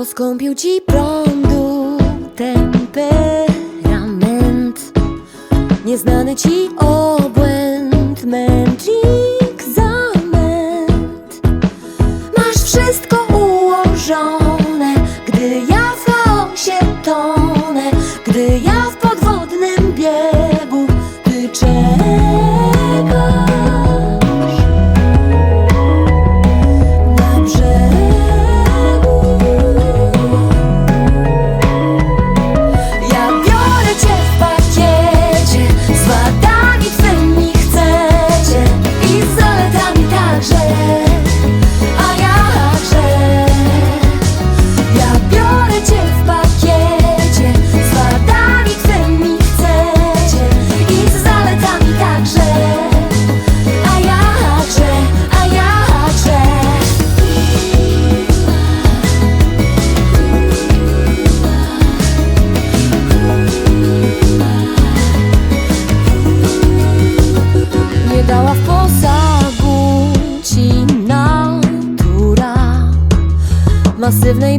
Poskąpił ci prądu temperament, nieznany ci obłęd, mętlik, zamęt. Masz wszystko ułożone, gdy ja w chaosie tonę, gdy ja w podwodnym biegu, ty czekasz na brzegu. Ja biorę cię w pakiecie, z wadami twymi chcecie i z zaletami także, a jakże. Ja biorę cię w pakiecie, z wadami twymi chcecie i z zaletami także, a jakże, a jakże. Nie dała w posagu ci natura masywnej